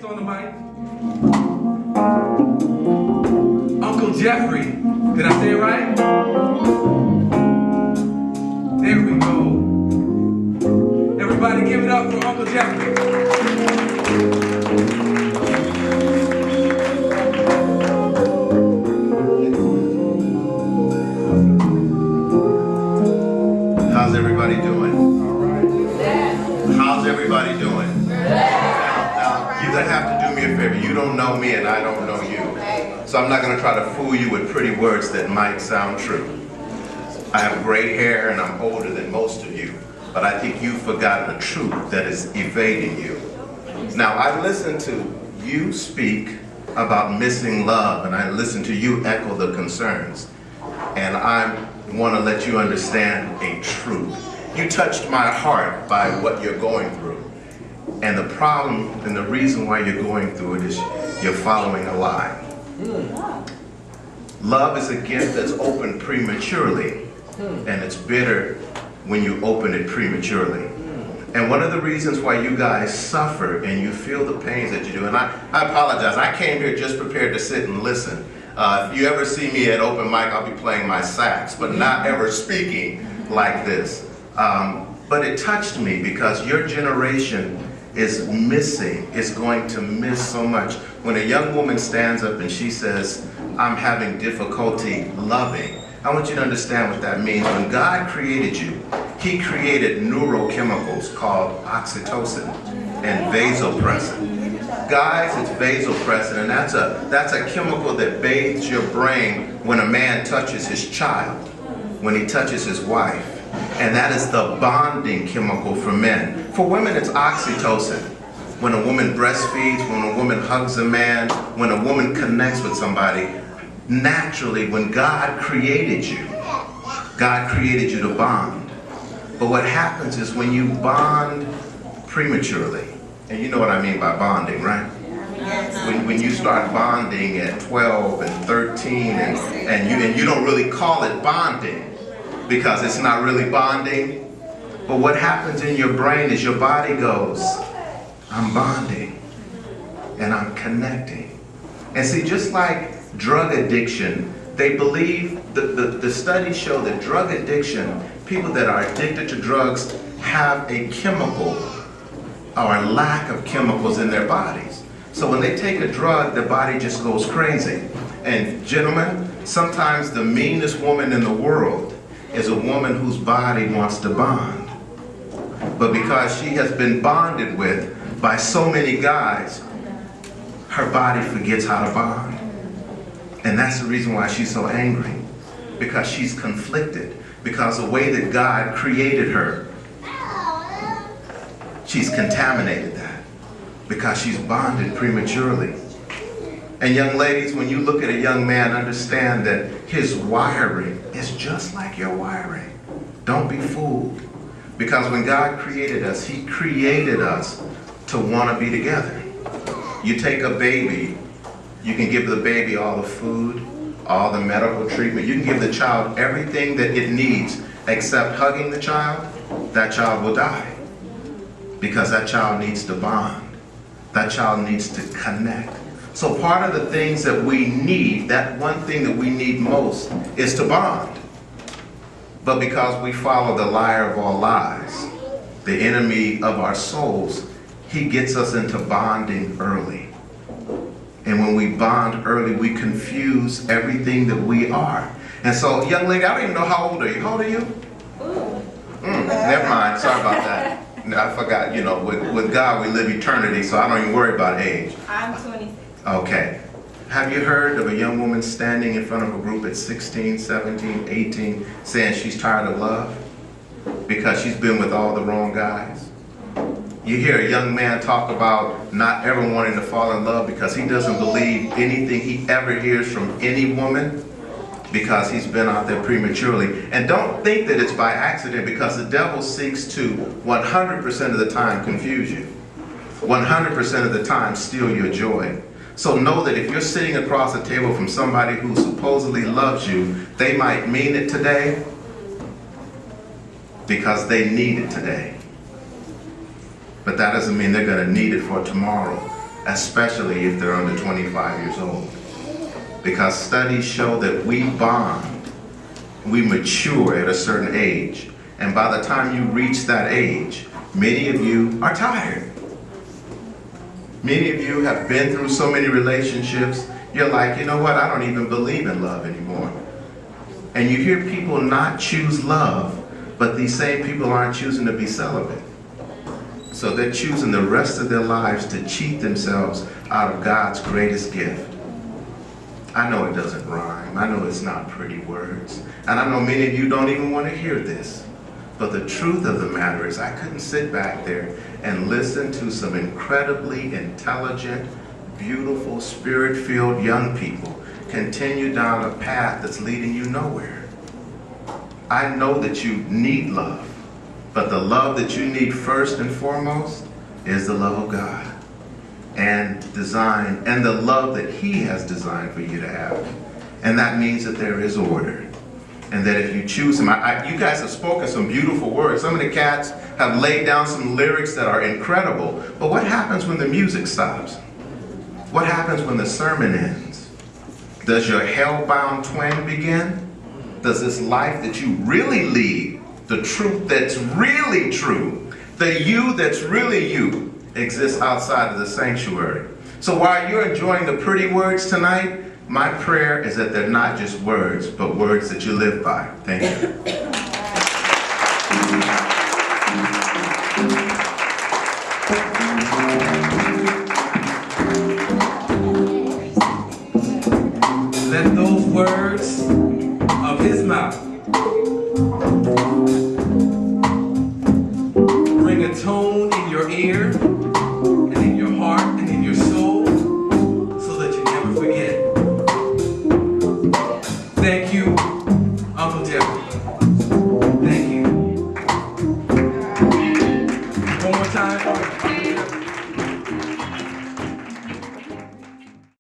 on the mic. Uncle Jeffery. Did I say it right? There we go. Everybody give it up for Uncle Jeffery. How's everybody doing? How's everybody doing? Now, you're going to have to do me a favor. You don't know me and I don't know you. So I'm not going to try to fool you with pretty words that might sound true. I have gray hair and I'm older than most of you, but I think you've forgotten a truth that is evading you. Now, I listened to you speak about missing love, and I listened to you echo the concerns. And I want to let you understand a truth. You touched my heart by what you're going through. And the problem and the reason why you're going through it is you're following a lie. Love is a gift that's opened prematurely, and it's bitter when you open it prematurely. And one of the reasons why you guys suffer and you feel the pains that you do, and I apologize, I came here just prepared to sit and listen. If you ever see me at open mic, I'll be playing my sax, but not ever speaking like this. But it touched me because your generation is missing, is going to miss so much. When a young woman stands up and she says, I'm having difficulty loving, I want you to understand what that means. When God created you, He created neurochemicals called oxytocin and vasopressin. Guys, it's vasopressin, and that's a chemical that bathes your brain when a man touches his child, when he touches his wife. And that is the bonding chemical for men. For women, it's oxytocin. When a woman breastfeeds, when a woman hugs a man, when a woman connects with somebody, naturally, when God created you to bond. But what happens is when you bond prematurely, and you know what I mean by bonding, right? When you start bonding at 12 and 13, and you don't really call it bonding, because it's not really bonding. But what happens in your brain is your body goes, I'm bonding and I'm connecting. And see, just like drug addiction, they believe, the studies show that drug addiction, people that are addicted to drugs have a chemical or a lack of chemicals in their bodies. So when they take a drug, their body just goes crazy. And gentlemen, sometimes the meanest woman in the world is a woman whose body wants to bond. But because she has been bonded with by so many guys, her body forgets how to bond. And that's the reason why she's so angry. Because she's conflicted. Because the way that God created her, she's contaminated that. Because she's bonded prematurely. And young ladies, when you look at a young man, understand that his wiring is just like your wiring. Don't be fooled. Because when God created us, He created us to want to be together. You take a baby, you can give the baby all the food, all the medical treatment. You can give the child everything that it needs, except hugging the child, that child will die. Because that child needs to bond. That child needs to connect. So part of the things that we need, that one thing that we need most, is to bond. But because we follow the liar of all lies, the enemy of our souls, he gets us into bonding early. And when we bond early, we confuse everything that we are. And so, young lady, I don't even know how old are you. How old are you? Never mind. Sorry about that. I forgot, you know, with God we live eternity, so I don't even worry about age. I'm 26. Okay. Have you heard of a young woman standing in front of a group at 16, 17, 18 saying she's tired of love because she's been with all the wrong guys? You hear a young man talk about not ever wanting to fall in love because he doesn't believe anything he ever hears from any woman because he's been out there prematurely. And don't think that it's by accident, because the devil seeks to 100% of the time confuse you. 100% of the time steal your joy. So know that if you're sitting across the table from somebody who supposedly loves you, they might mean it today because they need it today. But that doesn't mean they're going to need it for tomorrow. especially if they're under 25 years old. Because studies show that we bond, we mature at a certain age. And by the time you reach that age, many of you are tired. Many of you have been through so many relationships, you're like, you know what, I don't even believe in love anymore. And you hear people not choose love, but these same people aren't choosing to be celibate. So they're choosing the rest of their lives to cheat themselves out of God's greatest gift. I know it doesn't rhyme. I know it's not pretty words. And I know many of you don't even want to hear this. But the truth of the matter is I couldn't sit back there and listen to some incredibly intelligent, beautiful, spirit-filled young people continue down a path that's leading you nowhere. I know that you need love, but the love that you need first and foremost is the love of God and the love that He has designed for you to have. And that means that there is order. And that if you choose Him, you guys have spoken some beautiful words. Some of the cats have laid down some lyrics that are incredible. But what happens when the music stops? What happens when the sermon ends? Does your hell-bound twin begin? Does this life that you really lead, the truth that's really true, the you that's really you, exists outside of the sanctuary? So while you're enjoying the pretty words tonight, my prayer is that they're not just words, but words that you live by. Thank you. Let those words of His mouth bring a tone in your ear and in your heart and in your soul so that you never forget. Thank you, Uncle Jeffery. Thank you. One more time.